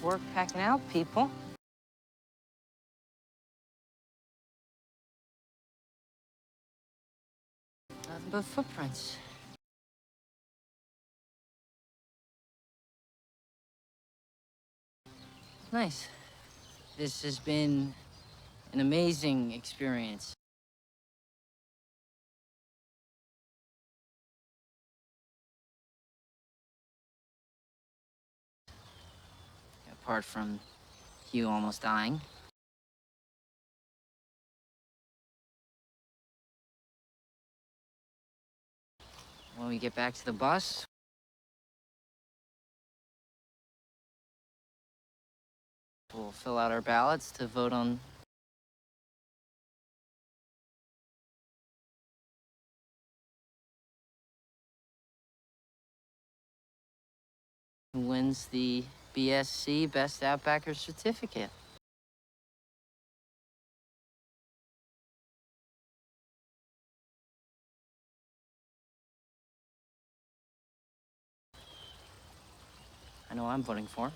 work packing out, people. Nothing but footprints. Nice. This has been an amazing experience. Apart from you almost dying. When we get back to the bus, we'll fill out our ballots to vote on who wins the BSC Best Outbacker certificate. I know I'm voting for.